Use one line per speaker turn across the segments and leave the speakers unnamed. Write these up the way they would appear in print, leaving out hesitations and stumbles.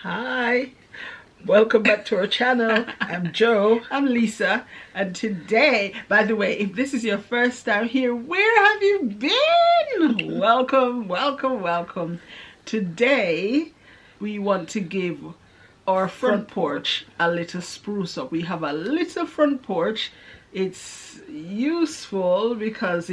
Hi, welcome back to our channel. I'm Joe.
I'm Lisa, and today, by the way, if this is your first time here, where have you been? Welcome, welcome, welcome. Today, we want to give our front porch a little spruce up. We have a little front porch. It's useful because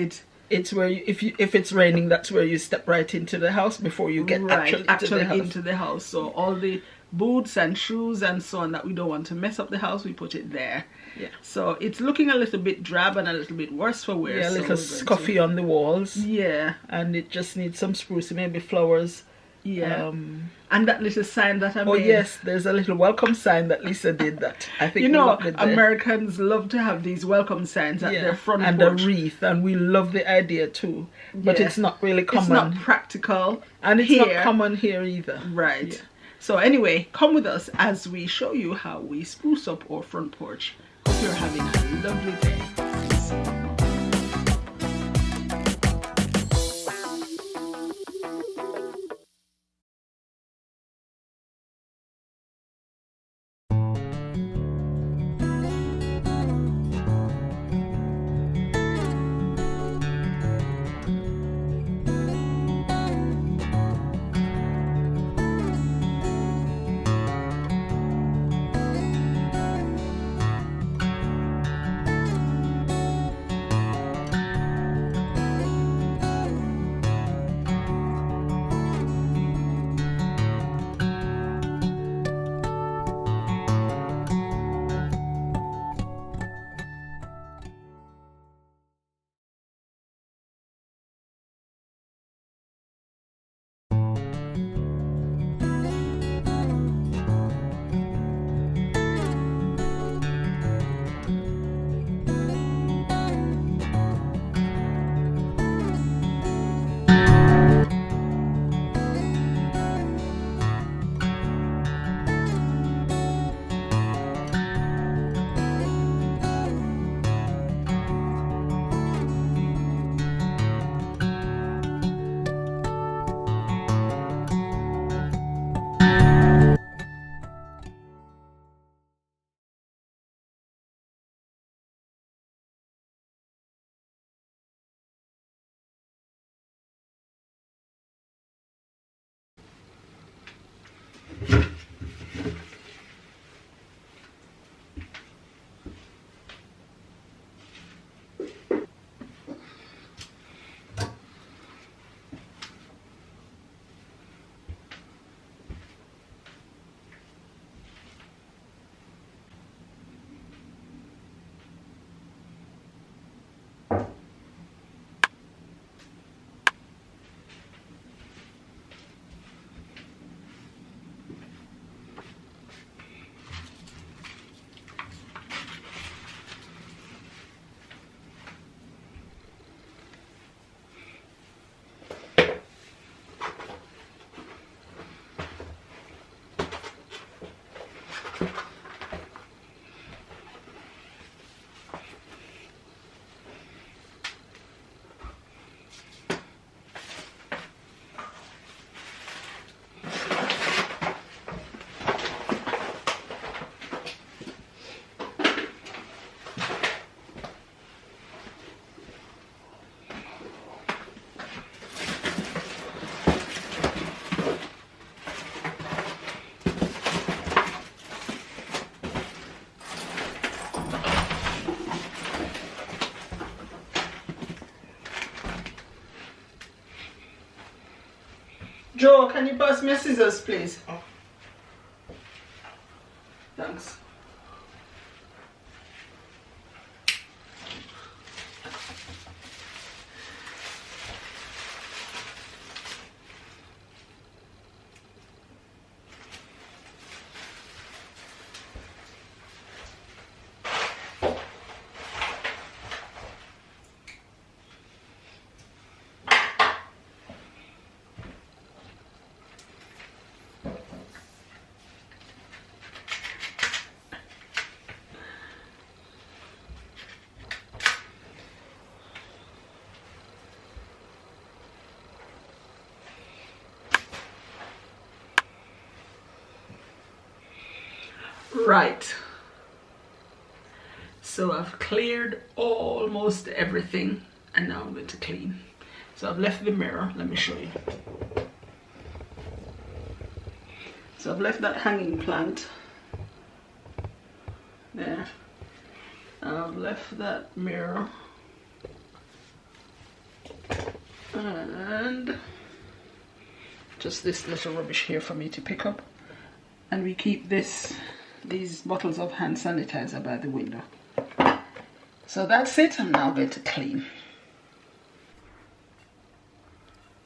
It's where if it's raining, that's where you step right into the house before you get actually
into the house. So all the boots and shoes and so on that we don't want to mess up the house, we put it there.
Yeah.
So it's looking a little bit drab and a little bit worse for wear.
Yeah, a little scuffy on the walls.
Yeah.
And it just needs some spruce, maybe flowers.
Yeah. And that little sign that I made.
Oh yes, there's a little welcome sign that Lisa did that I think
Americans love to have these welcome signs at their front
and
porch.
a wreath, and we love the idea too. But it's not really common.
It's not practical.
And it's
here.
not common here either.
Right.
Yeah.
So anyway, come with us as we show you how we spruce up our front porch. Hope you're having a lovely day. Joe, can you pass me a scissors, please? Oh. Thanks. Right. So I've cleared almost everything, and now I'm going to clean. So I've left the mirror. Let me show you. So I've left that hanging plant there. I've left that mirror, and just this little rubbish here for me to pick up. And we keep these bottles of hand sanitizer by the window. So that's it. I'm now going to clean.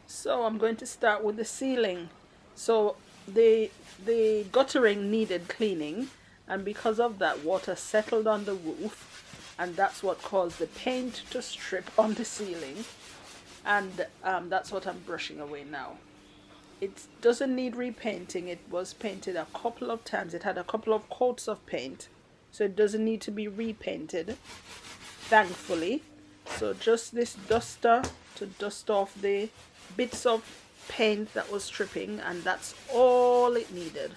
So I'm going to start with the ceiling. So the guttering needed cleaning, and because of that, water settled on the roof, and that's what caused the paint to strip on the ceiling, and that's what I'm brushing away now. It doesn't need repainting. It was painted a couple of times. It had a couple of coats of paint, so it doesn't need to be repainted, thankfully. So just this duster to dust off the bits of paint that was stripping, and that's all it needed.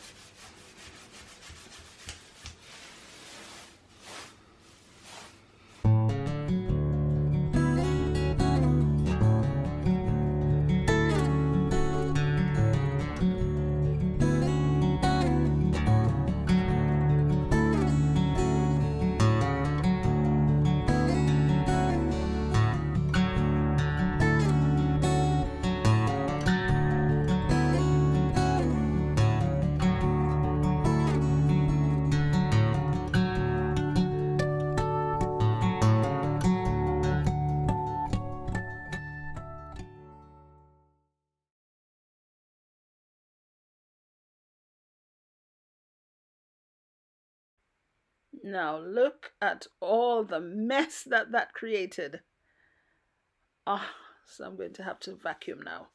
Now look at all the mess that created. So I'm going to have to vacuum now.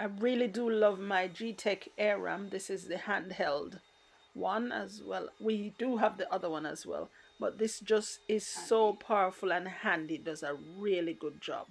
I really do love my G-Tech Air Ram. This is the handheld one as well. We do have the other one as well, but this just is so powerful and handy. It does a really good job.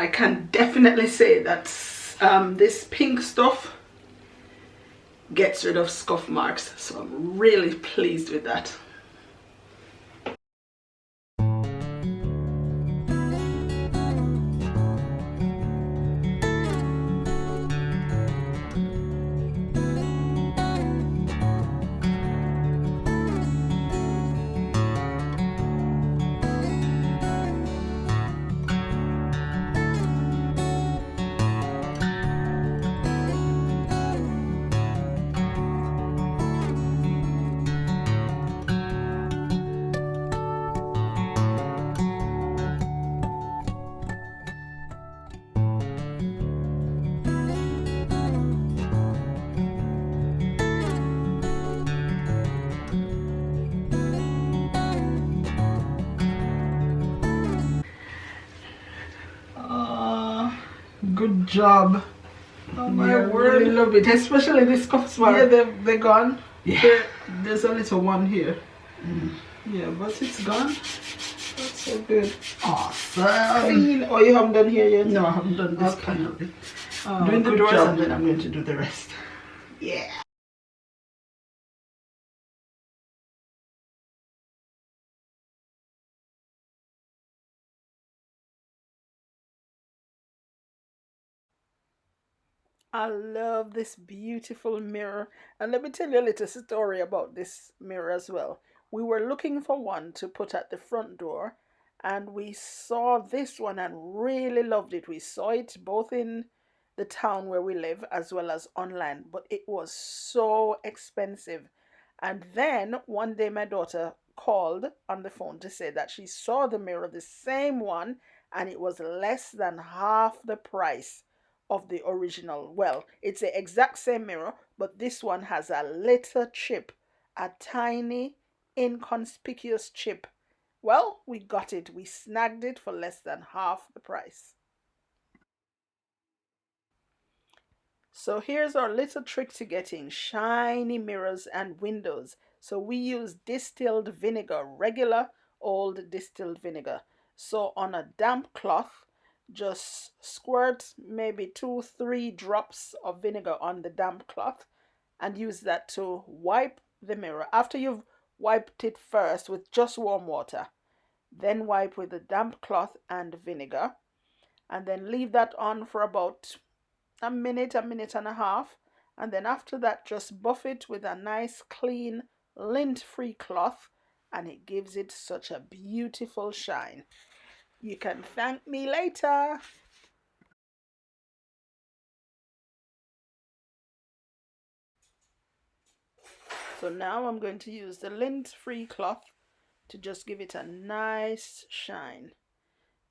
I can definitely say that this pink stuff gets rid of scuff marks, so I'm really pleased with that. Good job.
Oh my word.
I really love it, especially this scuff mark.
Yeah, they're gone.
Yeah.
There's a little one here.
Mm.
Yeah, but it's gone. That's so good.
Awesome.
Clean. Oh, you haven't done here yet?
No, I haven't done this
Okay.
panel bit.
Oh,
Doing the
good
doors
job.
and then I'm going to do the rest.
Yeah. I love this beautiful mirror. And let me tell you a little story about this mirror as well. We were looking for one to put at the front door, and we saw this one and really loved it. We saw it both in the town where we live as well as online, but it was so expensive. And then one day my daughter called on the phone to say that she saw the mirror, the same one, and it was less than half the price of the original. Well, it's the exact same mirror, but this one has a little chip, a tiny, inconspicuous chip. Well, we got it. We snagged it for less than half the price. So here's our little trick to getting shiny mirrors and windows. So we use distilled vinegar, regular old distilled vinegar. So on a damp cloth, just squirt maybe 2-3 drops of vinegar on the damp cloth and use that to wipe the mirror. After you've wiped it first with just warm water, then wipe with a damp cloth and vinegar, and then leave that on for about a minute and a half, and then after that just buff it with a nice clean lint-free cloth, and it gives it such a beautiful shine. You can thank me later. So now I'm going to use the lint-free cloth to just give it a nice shine.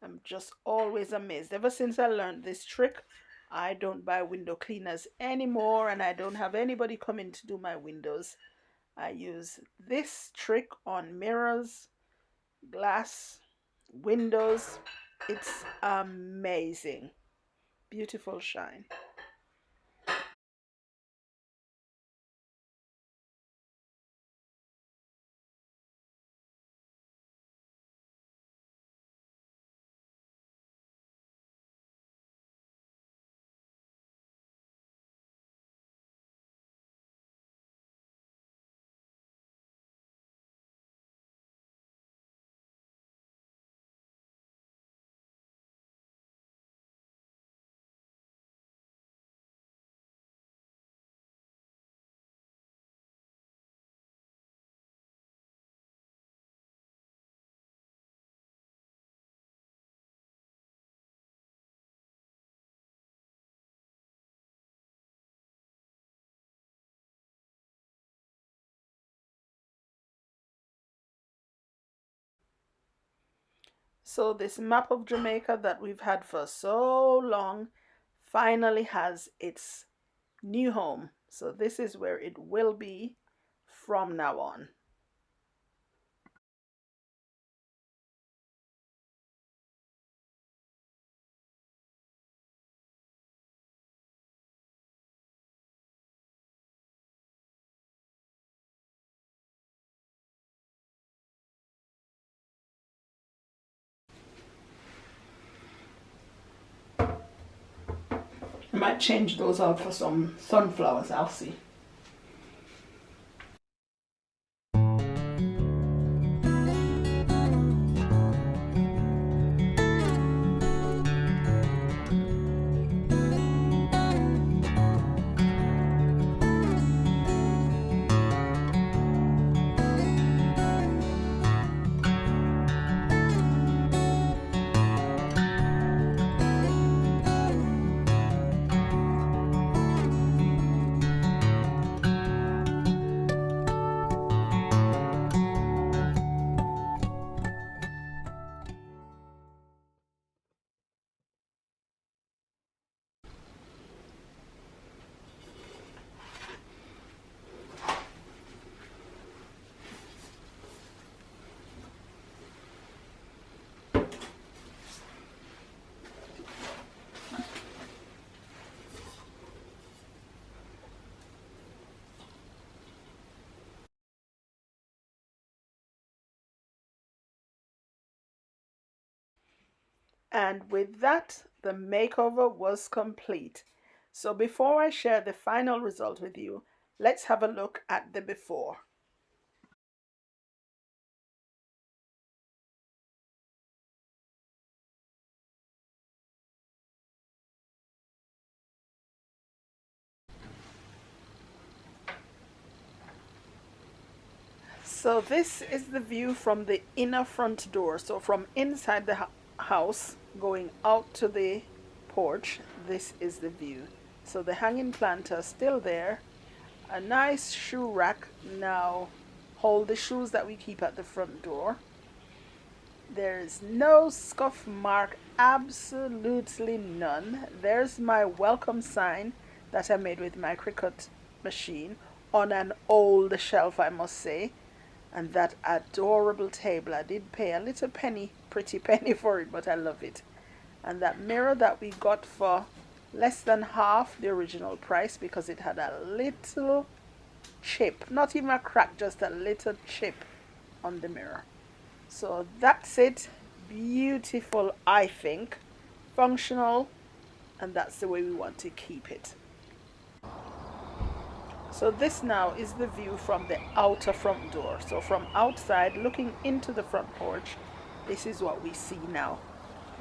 I'm just always amazed. Ever since I learned this trick, I don't buy window cleaners anymore, and I don't have anybody coming to do my windows. I use this trick on mirrors, glass, windows. It's amazing. Beautiful shine. So this map of Jamaica that we've had for so long finally has its new home. So this is where it will be from now on. might change those out for some sunflowers. I'll see. And with that, the makeover was complete. So before I share the final result with you, let's have a look at the before. So this is the view from the inner front door. So from inside the house going out to the porch, this is the view. So the hanging plant are still there. A nice shoe rack now hold the shoes that we keep at the front door. There's no scuff mark, absolutely none. There's my welcome sign that I made with my Cricut machine on an old shelf, I must say. And that adorable table, I did pay a little penny, pretty penny for it, but I love it. And that mirror that we got for less than half the original price because it had a little chip, not even a crack, just a little chip on the mirror. So that's it. Beautiful, I think. Functional, and that's the way we want to keep it. So this now is the view from the outer front door. So from outside looking into the front porch, this is what we see now.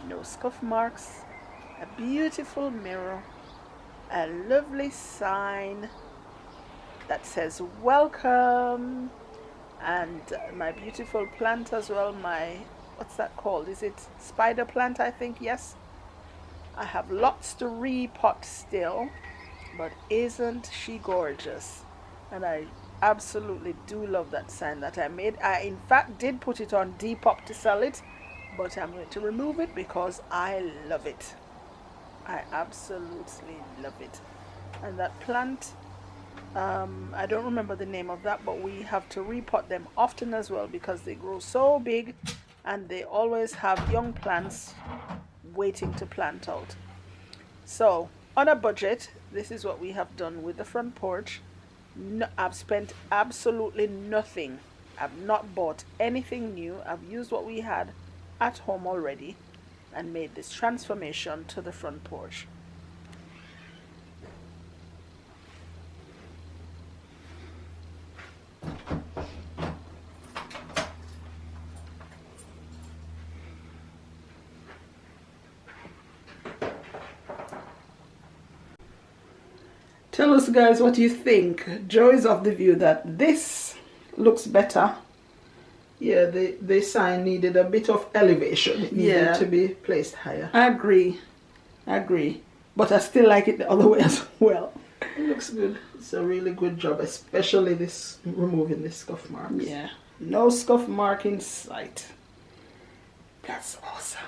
No scuff marks, a beautiful mirror, a lovely sign that says welcome, and my beautiful plant as well. My, what's that called? Is it spider plant, I think? Yes. I have lots to repot still. But isn't she gorgeous? And I absolutely do love that sign that I made. I in fact did put it on Depop to sell it, but I'm going to remove it because I love it. I absolutely love it. And that plant, I don't remember the name of that, but we have to repot them often as well because they grow so big and they always have young plants waiting to plant out. So on a budget, this is what we have done with the front porch. No, I've spent absolutely nothing. I've not bought anything new. I've used what we had at home already and made this transformation to the front porch. Tell us, guys, what you think. Joe is of the view that this looks better. Yeah, the sign needed a bit of elevation. It needed to be placed higher. I agree. But I still like it the other way as well. It looks good. It's a really good job, especially this removing the scuff marks. Yeah, no scuff mark in sight. That's awesome.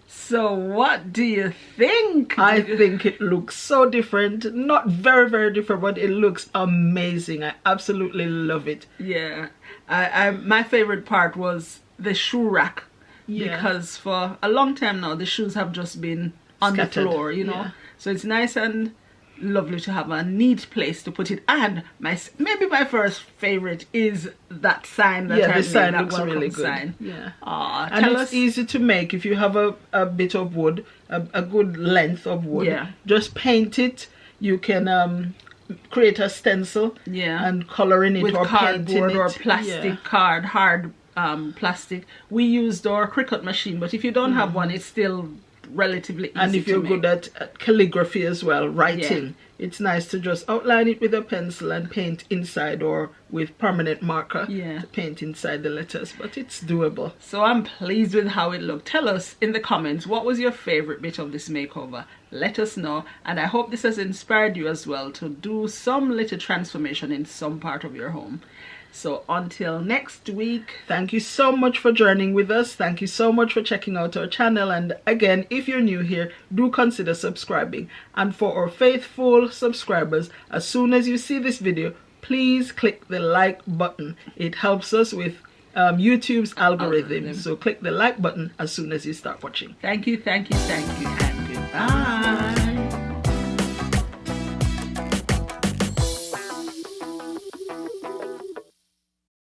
So what do you think? I think it looks so different. Not very, very different, but it looks amazing. I absolutely love it. Yeah. My favorite part was the shoe rack. Yeah. Because for a long time now, the shoes have just been on the floor, you know. Yeah. So it's nice and lovely to have a neat place to put it. And maybe my first favorite is that sign that
Yeah,
I
the sign
made, that
looks
welcome
really good.
sign.
Yeah.
And
It's easy to make. If you have a bit of wood, a good length of wood,
Yeah.
just paint it. You can create a stencil,
yeah,
and color in it,
with
or
cardboard
painting
or
it.
plastic hard plastic. We used our Cricut machine, but if you don't have one, it's still relatively easy.
And if you're good at calligraphy as well, writing, it's nice to just outline it with a pencil and paint inside, or with permanent marker to paint inside the letters. But it's doable.
So I'm pleased with how it looked. Tell us in the comments, what was your favorite bit of this makeover? Let us know. And I hope this has inspired you as well to do some little transformation in some part of your home. So until next week,
thank you so much for joining with us. Thank you so much for checking out our channel. And again, if you're new here, do consider subscribing. And for our faithful subscribers, as soon as you see this video, please click the like button. It helps us with YouTube's algorithm. So click the like button as soon as you start watching.
Thank you, and goodbye.